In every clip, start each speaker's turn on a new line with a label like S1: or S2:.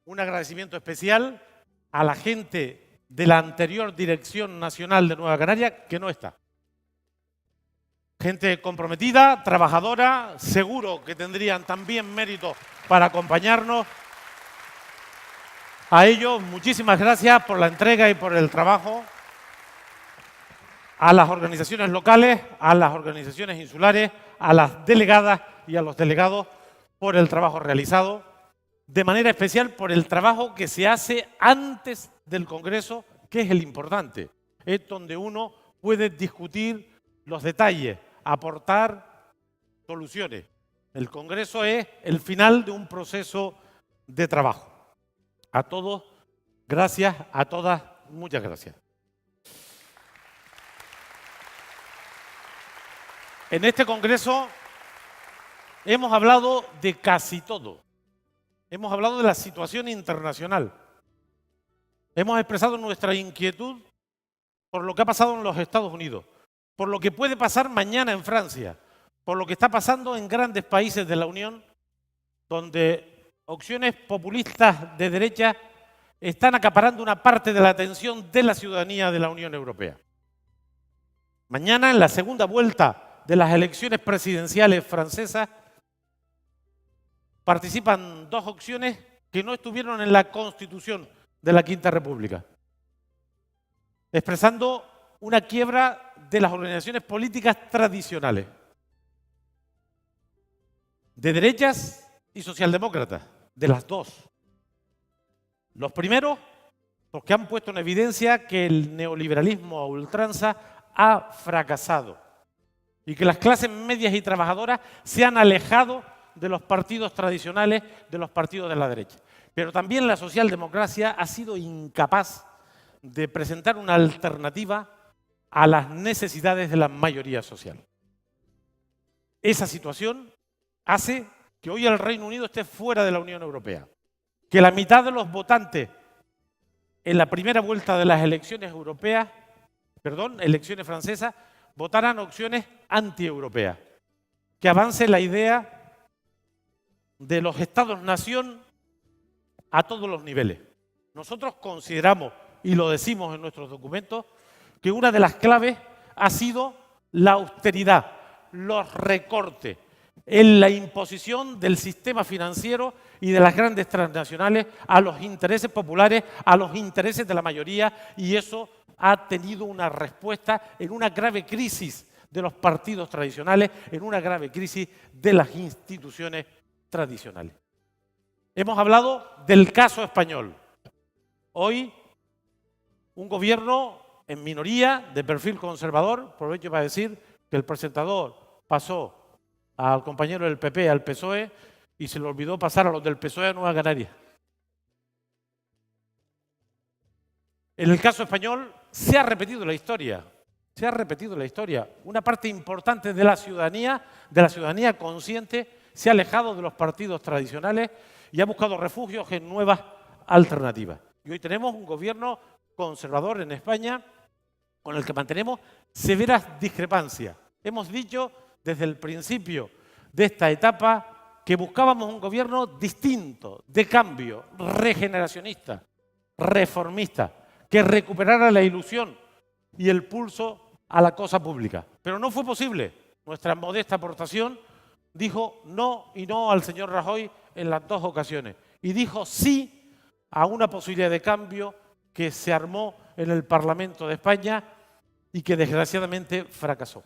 S1: un agradecimiento especial a la gente de la anterior Dirección Nacional de Nueva Canaria que no está. Gente comprometida, trabajadora, seguro que tendrían también mérito para acompañarnos. A ellos, muchísimas gracias por la entrega y por el trabajo. A las organizaciones locales, a las organizaciones insulares, a las delegadas y a los delegados por el trabajo realizado. De manera especial por el trabajo que se hace antes del Congreso, que es el importante. Es donde uno puede discutir los detalles, aportar soluciones. El Congreso es el final de un proceso de trabajo. A todos, gracias, a todas, muchas gracias. En este Congreso hemos hablado de casi todo. Hemos hablado de la situación internacional. Hemos expresado nuestra inquietud por lo que ha pasado en los Estados Unidos, por lo que puede pasar mañana en Francia, por lo que está pasando en grandes países de la Unión, donde opciones populistas de derecha están acaparando una parte de la atención de la ciudadanía de la Unión Europea. Mañana, en la segunda vuelta de las elecciones presidenciales francesas, participan dos opciones que no estuvieron en la Constitución de la Quinta República, expresando una quiebra de las organizaciones políticas tradicionales, de derechas y socialdemócratas, de las dos. Los primeros, porque han puesto en evidencia que el neoliberalismo a ultranza ha fracasado y que las clases medias y trabajadoras se han alejado de los partidos tradicionales, de los partidos de la derecha. Pero también la socialdemocracia ha sido incapaz de presentar una alternativa a las necesidades de la mayoría social. Esa situación hace que hoy el Reino Unido esté fuera de la Unión Europea, que la mitad de los votantes en la primera vuelta de las elecciones elecciones francesas, votaran opciones anti-europeas, que avance la idea de los estados-nación a todos los niveles. Nosotros consideramos, y lo decimos en nuestros documentos, que una de las claves ha sido la austeridad, los recortes, en la imposición del sistema financiero y de las grandes transnacionales a los intereses populares, a los intereses de la mayoría, y eso ha tenido una respuesta en una grave crisis de los partidos tradicionales, en una grave crisis de las instituciones tradicionales. Hemos hablado del caso español. Hoy, un gobierno en minoría, de perfil conservador, aprovecho para decir que el presentador pasó al compañero del PP al PSOE y se le olvidó pasar a los del PSOE a Nueva Canaria. En el caso español se ha repetido la historia. Se ha repetido la historia. Una parte importante de la ciudadanía consciente, se ha alejado de los partidos tradicionales y ha buscado refugios en nuevas alternativas. Y hoy tenemos un gobierno conservador en España con el que mantenemos severas discrepancias. Hemos dicho desde el principio de esta etapa que buscábamos un gobierno distinto, de cambio, regeneracionista, reformista, que recuperara la ilusión y el pulso a la cosa pública. Pero no fue posible. Nuestra modesta aportación dijo no y no al señor Rajoy en las dos ocasiones. Y dijo sí a una posibilidad de cambio que se armó en el Parlamento de España y que desgraciadamente fracasó.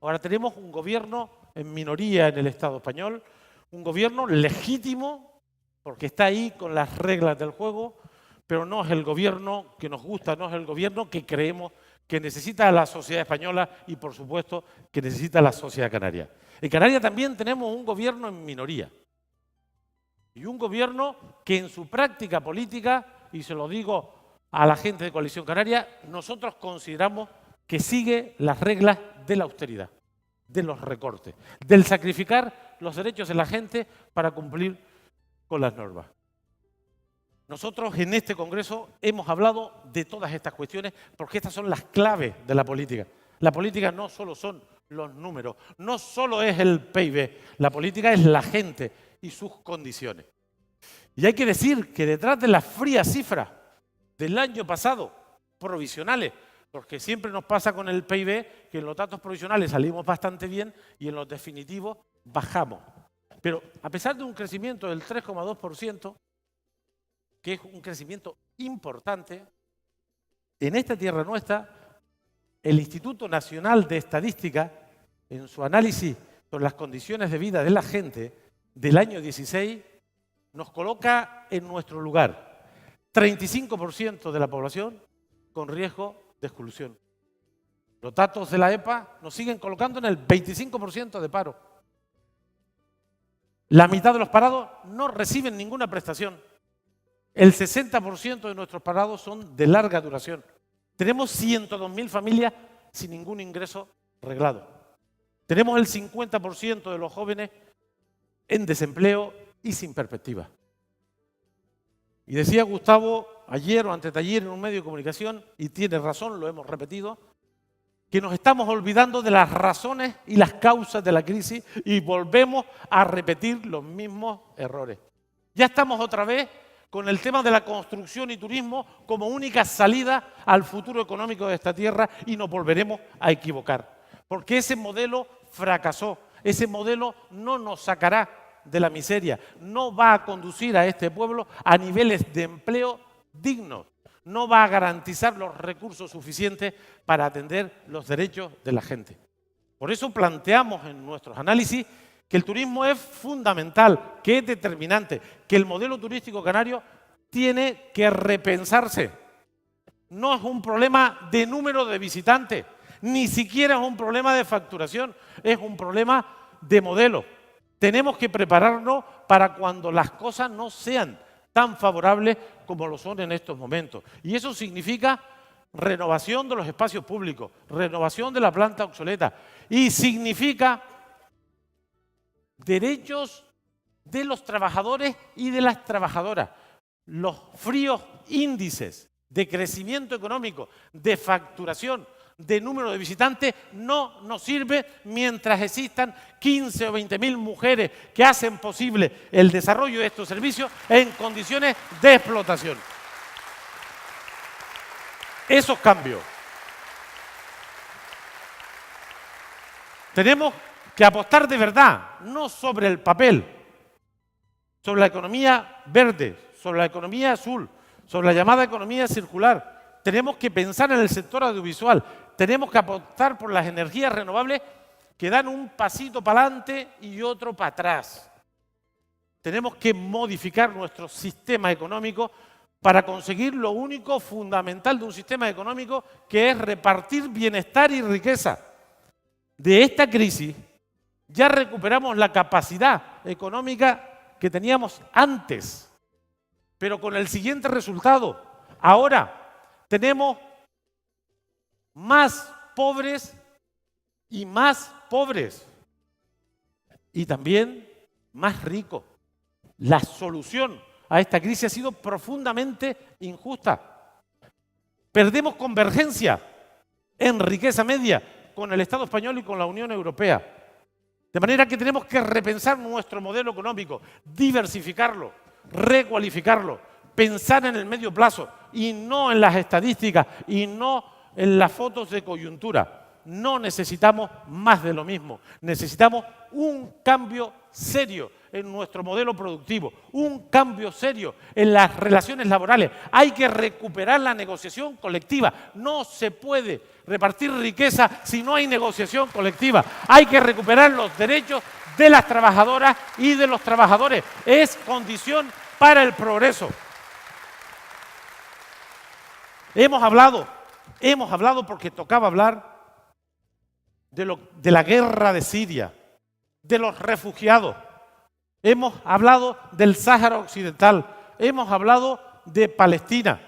S1: Ahora tenemos un gobierno en minoría en el Estado español, un gobierno legítimo porque está ahí con las reglas del juego, pero no es el gobierno que nos gusta, no es el gobierno que creemos que necesita la sociedad española y, por supuesto, que necesita la sociedad canaria. En Canarias también tenemos un gobierno en minoría y un gobierno que en su práctica política, y se lo digo a la gente de Coalición Canaria, nosotros consideramos que sigue las reglas de la austeridad, de los recortes, del sacrificar los derechos de la gente para cumplir con las normas. Nosotros en este Congreso hemos hablado de todas estas cuestiones porque estas son las claves de la política. La política no solo son los números, no solo es el PIB, la política es la gente y sus condiciones. Y hay que decir que detrás de las frías cifras del año pasado, provisionales, porque siempre nos pasa con el PIB que en los datos provisionales salimos bastante bien y en los definitivos bajamos. Pero a pesar de un crecimiento del 3,2%, que es un crecimiento importante, en esta tierra nuestra, el Instituto Nacional de Estadística, en su análisis sobre las condiciones de vida de la gente del año 16, nos coloca en nuestro lugar 35% de la población con riesgo de exclusión. Los datos de la EPA nos siguen colocando en el 25% de paro. La mitad de los parados no reciben ninguna prestación. El 60% de nuestros parados son de larga duración. Tenemos 102.000 familias sin ningún ingreso reglado. Tenemos el 50% de los jóvenes en desempleo y sin perspectiva. Y decía Gustavo ayer o antes de ayer en un medio de comunicación, y tiene razón, lo hemos repetido, que nos estamos olvidando de las razones y las causas de la crisis y volvemos a repetir los mismos errores. Ya estamos otra vez con el tema de la construcción y turismo como única salida al futuro económico de esta tierra y nos volveremos a equivocar. Porque ese modelo fracasó, ese modelo no nos sacará de la miseria, no va a conducir a este pueblo a niveles de empleo dignos, no va a garantizar los recursos suficientes para atender los derechos de la gente. Por eso planteamos en nuestros análisis que el turismo es fundamental, que es determinante, que el modelo turístico canario tiene que repensarse. No es un problema de número de visitantes, ni siquiera es un problema de facturación, es un problema de modelo. Tenemos que prepararnos para cuando las cosas no sean tan favorables como lo son en estos momentos. Y eso significa renovación de los espacios públicos, renovación de la planta obsoleta y significa derechos de los trabajadores y de las trabajadoras. Los fríos índices de crecimiento económico, de facturación, de número de visitantes no nos sirve mientras existan 15 o 20.000 mujeres que hacen posible el desarrollo de estos servicios en condiciones de explotación. Esos cambios. Tenemos que apostar de verdad, no sobre el papel, sobre la economía verde, sobre la economía azul, sobre la llamada economía circular. Tenemos que pensar en el sector audiovisual, tenemos que apostar por las energías renovables que dan un pasito para adelante y otro para atrás. Tenemos que modificar nuestro sistema económico para conseguir lo único fundamental de un sistema económico, que es repartir bienestar y riqueza. De esta crisis ya recuperamos la capacidad económica que teníamos antes, pero con el siguiente resultado. Ahora tenemos más pobres y más pobres, y también más ricos. La solución a esta crisis ha sido profundamente injusta. Perdemos convergencia en riqueza media con el Estado español y con la Unión Europea. De manera que tenemos que repensar nuestro modelo económico, diversificarlo, recualificarlo, pensar en el medio plazo y no en las estadísticas y no en las fotos de coyuntura. No necesitamos más de lo mismo, necesitamos un cambio serio en nuestro modelo productivo, un cambio serio en las relaciones laborales. Hay que recuperar la negociación colectiva. No se puede repartir riqueza si no hay negociación colectiva. Hay que recuperar los derechos de las trabajadoras y de los trabajadores. Es condición para el progreso. Hemos hablado porque tocaba hablar de la guerra de Siria, de los refugiados. Hemos hablado del Sáhara Occidental, hemos hablado de Palestina,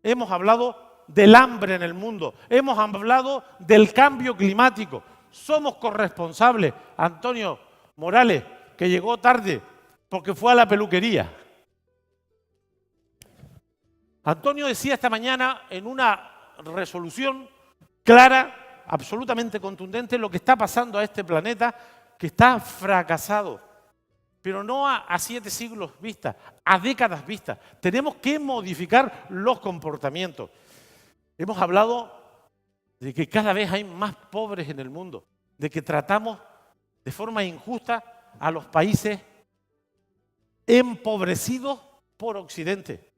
S1: hemos hablado del hambre en el mundo, hemos hablado del cambio climático. Somos corresponsables. Antonio Morales, que llegó tarde porque fue a la peluquería. Antonio decía esta mañana en una resolución clara, absolutamente contundente, lo que está pasando a este planeta, que está fracasado. pero no a 7 siglos vista, a décadas vista. Tenemos que modificar los comportamientos. Hemos hablado de que cada vez hay más pobres en el mundo, de que tratamos de forma injusta a los países empobrecidos por Occidente.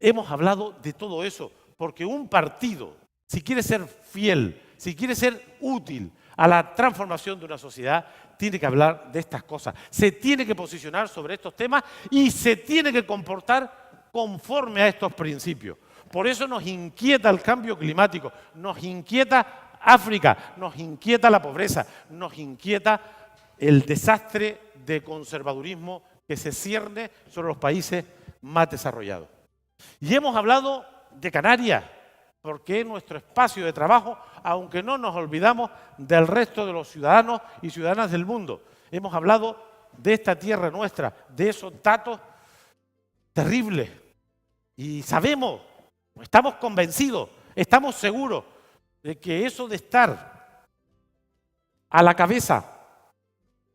S1: Hemos hablado de todo eso, porque un partido, si quiere ser fiel, si quiere ser útil a la transformación de una sociedad, tiene que hablar de estas cosas. Se tiene que posicionar sobre estos temas y se tiene que comportar conforme a estos principios. Por eso nos inquieta el cambio climático, nos inquieta África, nos inquieta la pobreza, nos inquieta el desastre de conservadurismo que se cierne sobre los países más desarrollados. Y hemos hablado de Canarias, porque es nuestro espacio de trabajo, aunque no nos olvidamos del resto de los ciudadanos y ciudadanas del mundo. Hemos hablado de esta tierra nuestra, de esos datos terribles. Y sabemos, estamos convencidos, estamos seguros de que eso de estar a la cabeza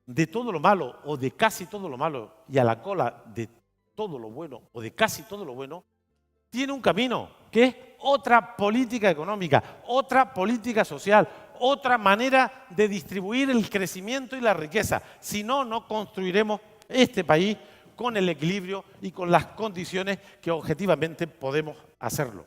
S1: de todo lo malo o de casi todo lo malo y a la cola de todo lo bueno o de casi todo lo bueno, tiene un camino, que es otra política económica, otra política social, otra manera de distribuir el crecimiento y la riqueza. Si no, no construiremos este país con el equilibrio y con las condiciones que objetivamente podemos hacerlo.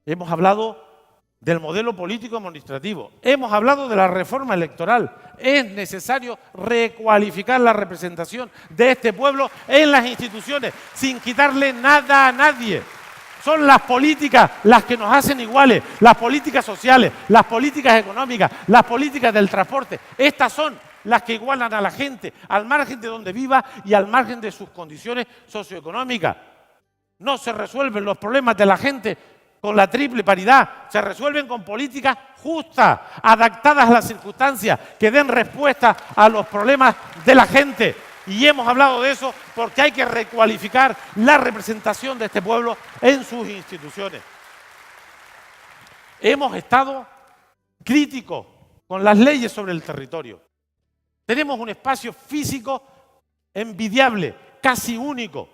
S1: Hemos hablado del modelo político administrativo, hemos hablado de la reforma electoral. Es necesario recualificar la representación de este pueblo en las instituciones, sin quitarle nada a nadie. Son las políticas las que nos hacen iguales, las políticas sociales, las políticas económicas, las políticas del transporte. Estas son las que igualan a la gente, al margen de donde viva y al margen de sus condiciones socioeconómicas. No se resuelven los problemas de la gente con la triple paridad, se resuelven con políticas justas, adaptadas a las circunstancias, que den respuesta a los problemas de la gente. Y hemos hablado de eso porque hay que recualificar la representación de este pueblo en sus instituciones. Hemos estado críticos con las leyes sobre el territorio. Tenemos un espacio físico envidiable, casi único,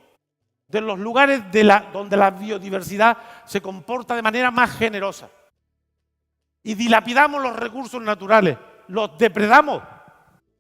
S1: de los lugares donde la biodiversidad se comporta de manera más generosa. Y dilapidamos los recursos naturales, los depredamos.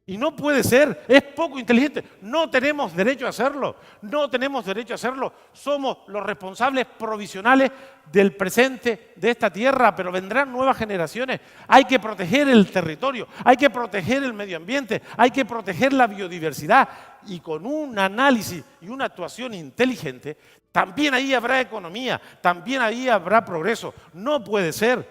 S1: Y no puede ser, es poco inteligente. No tenemos derecho a hacerlo, no tenemos derecho a hacerlo. Somos los responsables provisionales del presente de esta tierra, pero vendrán nuevas generaciones. Hay que proteger el territorio, hay que proteger el medio ambiente, hay que proteger la biodiversidad. Y con un análisis y una actuación inteligente, también ahí habrá economía, también ahí habrá progreso. No puede ser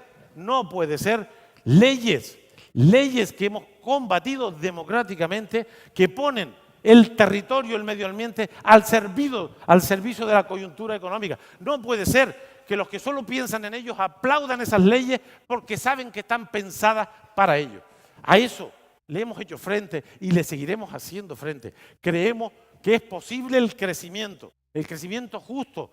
S1: leyes que hemos combatido democráticamente, que ponen el territorio, el medio ambiente al servicio de la coyuntura económica. No puede ser que los que solo piensan en ellos aplaudan esas leyes porque saben que están pensadas para ellos. A eso le hemos hecho frente y le seguiremos haciendo frente. Creemos que es posible el crecimiento justo,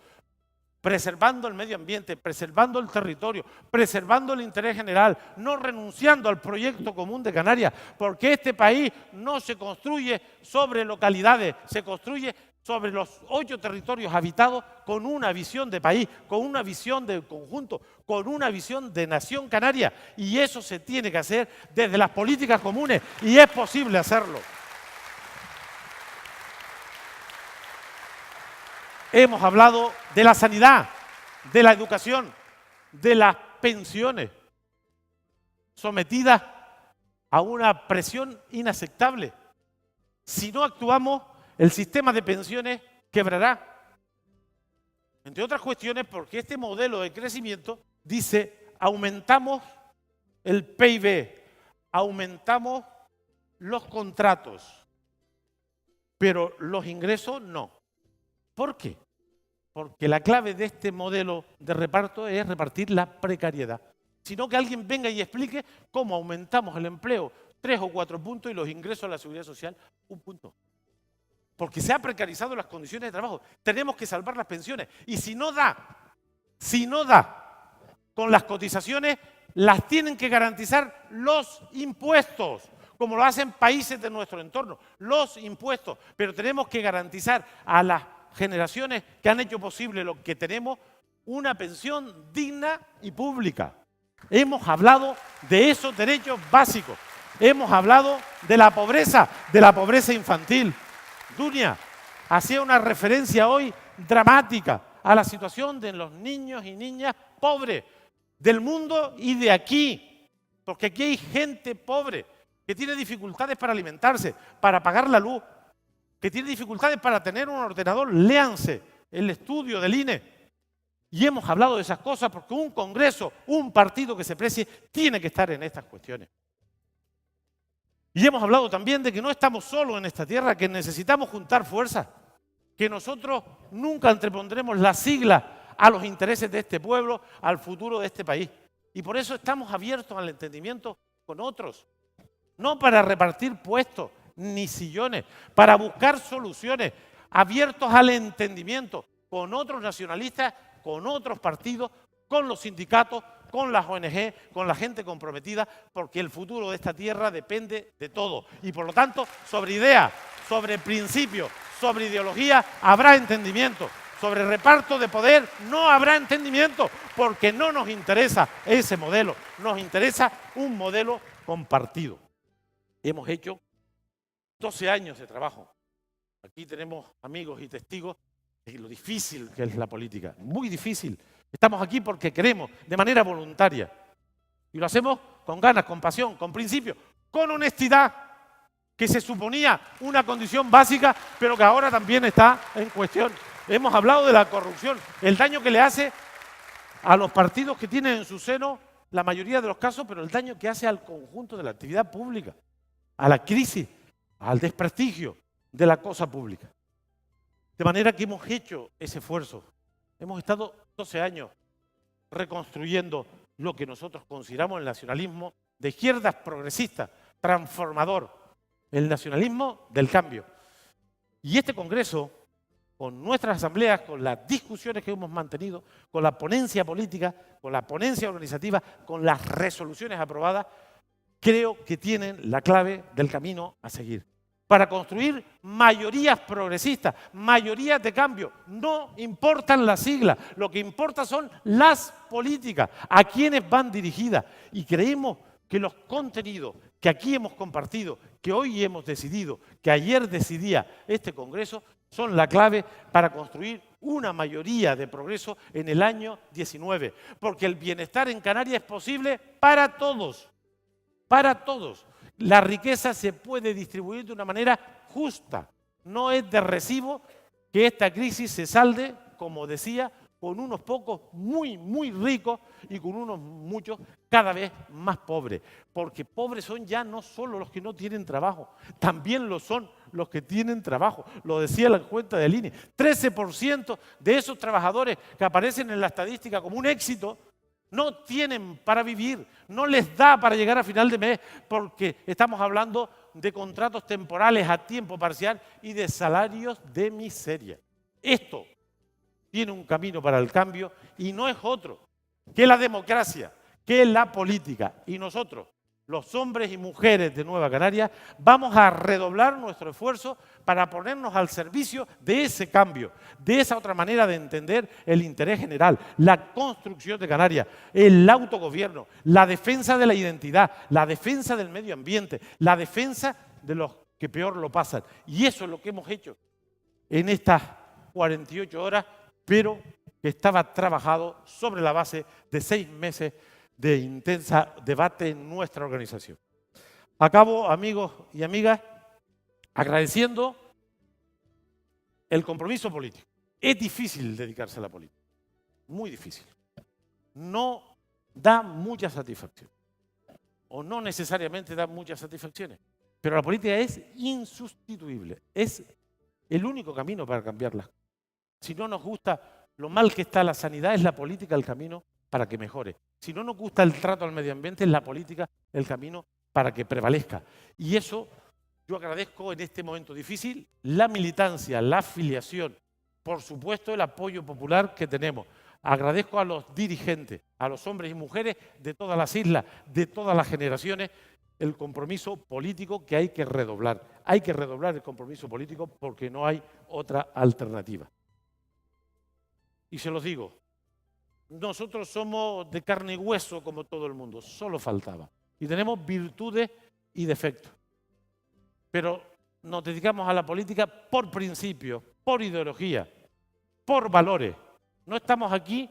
S1: preservando el medio ambiente, preservando el territorio, preservando el interés general, no renunciando al proyecto común de Canarias, porque este país no se construye sobre localidades, se construye sobre los 8 territorios habitados con una visión de país, con una visión de conjunto, con una visión de nación canaria. Y eso se tiene que hacer desde las políticas comunes y es posible hacerlo. Hemos hablado de la sanidad, de la educación, de las pensiones, sometidas a una presión inaceptable. Si no actuamos, el sistema de pensiones quebrará. Entre otras cuestiones, porque este modelo de crecimiento dice, aumentamos el PIB, aumentamos los contratos, pero los ingresos no. ¿Por qué? Porque la clave de este modelo de reparto es repartir la precariedad. Sino que alguien venga y explique cómo aumentamos el empleo 3 o 4 puntos y los ingresos a la seguridad social 1 punto. Porque se han precarizado las condiciones de trabajo. Tenemos que salvar las pensiones. Y si no da con las cotizaciones, las tienen que garantizar los impuestos. como lo hacen países de nuestro entorno, los impuestos, pero tenemos que garantizar a las generaciones que han hecho posible lo que tenemos una pensión digna y pública. Hemos hablado de esos derechos básicos, hemos hablado de la pobreza infantil. Dunia hacía una referencia hoy dramática a la situación de los niños y niñas pobres del mundo y de aquí, porque aquí hay gente pobre que tiene dificultades para alimentarse, para pagar la luz, que tiene dificultades para tener un ordenador. Léanse el estudio del INE. Y hemos hablado de esas cosas porque un congreso, un partido que se precie, tiene que estar en estas cuestiones. Y hemos hablado también de que no estamos solos en esta tierra, que necesitamos juntar fuerzas, que nosotros nunca antepondremos la sigla a los intereses de este pueblo, al futuro de este país. Y por eso estamos abiertos al entendimiento con otros, no para repartir puestos ni sillones, para buscar soluciones, abiertos al entendimiento con otros nacionalistas, con otros partidos, con los sindicatos, con las ONG, con la gente comprometida, porque el futuro de esta tierra depende de todo. Y por lo tanto, sobre ideas, sobre principios, sobre ideología, habrá entendimiento. Sobre reparto de poder no habrá entendimiento, porque no nos interesa ese modelo, nos interesa un modelo compartido. Hemos hecho 12 años de trabajo. Aquí tenemos amigos y testigos de lo difícil que es la política, muy difícil. Estamos aquí porque queremos, de manera voluntaria. Y lo hacemos con ganas, con pasión, con principios, con honestidad, que se suponía una condición básica, pero que ahora también está en cuestión. Hemos hablado de la corrupción, el daño que le hace a los partidos que tienen en su seno la mayoría de los casos, pero el daño que hace al conjunto de la actividad pública, a la crisis, al desprestigio de la cosa pública. De manera que hemos hecho ese esfuerzo. Hemos estado 12 años reconstruyendo lo que nosotros consideramos el nacionalismo de izquierdas progresistas, transformador, el nacionalismo del cambio. Y este Congreso, con nuestras asambleas, con las discusiones que hemos mantenido, con la ponencia política, con la ponencia organizativa, con las resoluciones aprobadas, creo que tienen la clave del camino a seguir. Para construir mayorías progresistas, mayorías de cambio. No importan las siglas, lo que importa son las políticas, a quienes van dirigidas. Y creemos que los contenidos que aquí hemos compartido, que hoy hemos decidido, que ayer decidía este Congreso, son la clave para construir una mayoría de progreso en el año 19. Porque el bienestar en Canarias es posible para todos, para todos. La riqueza se puede distribuir de una manera justa. No es de recibo que esta crisis se salde, como decía, con unos pocos muy, muy ricos y con unos muchos cada vez más pobres. Porque pobres son ya no solo los que no tienen trabajo, también lo son los que tienen trabajo. Lo decía la cuenta del INE. 13% de esos trabajadores que aparecen en la estadística como un éxito no tienen para vivir, no les da para llegar a final de mes, porque estamos hablando de contratos temporales a tiempo parcial y de salarios de miseria. Esto tiene un camino para el cambio y no es otro que la democracia, que la política. Y nosotros, los hombres y mujeres de Nueva Canarias, vamos a redoblar nuestro esfuerzo para ponernos al servicio de ese cambio, de esa otra manera de entender el interés general, la construcción de Canarias, el autogobierno, la defensa de la identidad, la defensa del medio ambiente, la defensa de los que peor lo pasan. Y eso es lo que hemos hecho en estas 48 horas, pero que estaba trabajado sobre la base de 6 meses de intensa debate en nuestra organización. Acabo, amigos y amigas, agradeciendo el compromiso político. Es difícil dedicarse a la política, muy difícil. No da mucha satisfacción, o no necesariamente da muchas satisfacciones, pero la política es insustituible, es el único camino para cambiarla. Si no nos gusta lo mal que está la sanidad, es la política el camino para que mejore. Si no nos gusta el trato al medio ambiente, es la política el camino para que prevalezca. Y eso yo agradezco en este momento difícil la militancia, la afiliación, por supuesto el apoyo popular que tenemos. Agradezco a los dirigentes, a los hombres y mujeres de todas las islas, de todas las generaciones, el compromiso político que hay que redoblar. Hay que redoblar el compromiso político porque no hay otra alternativa. Y se los digo, nosotros somos de carne y hueso como todo el mundo, solo faltaba. Y tenemos virtudes y defectos. Pero nos dedicamos a la política por principio, por ideología, por valores. No estamos aquí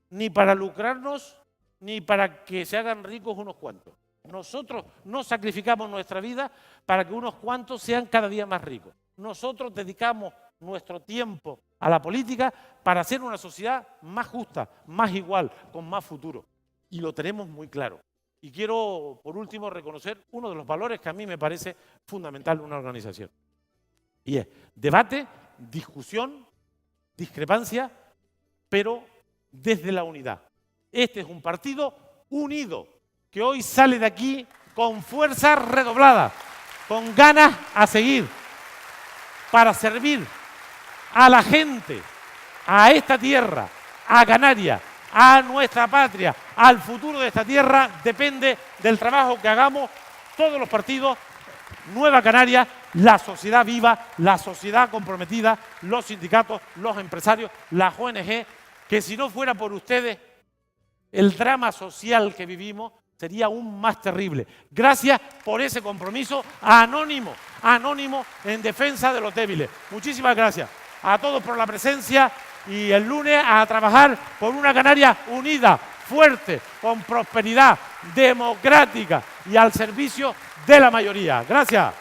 S1: ni para lucrarnos ni para que se hagan ricos unos cuantos. Nosotros no sacrificamos nuestra vida para que unos cuantos sean cada día más ricos. Nosotros dedicamos nuestro tiempo a la política para hacer una sociedad más justa, más igual, con más futuro. Y lo tenemos muy claro. Y quiero, por último, reconocer uno de los valores que a mí me parece fundamental en una organización. Y es debate, discusión, discrepancia, pero desde la unidad. Este es un partido unido, que hoy sale de aquí con fuerza redoblada, con ganas a seguir, para servir a la gente, a esta tierra, a Canarias, a nuestra patria, al futuro de esta tierra, depende del trabajo que hagamos todos los partidos. Nueva Canarias, la sociedad viva, la sociedad comprometida, los sindicatos, los empresarios, las ONG, que si no fuera por ustedes, el drama social que vivimos sería aún más terrible. Gracias por ese compromiso anónimo en defensa de los débiles. Muchísimas gracias a todos por la presencia y el lunes a trabajar por una Canarias unida, fuerte, con prosperidad, democrática y al servicio de la mayoría. Gracias.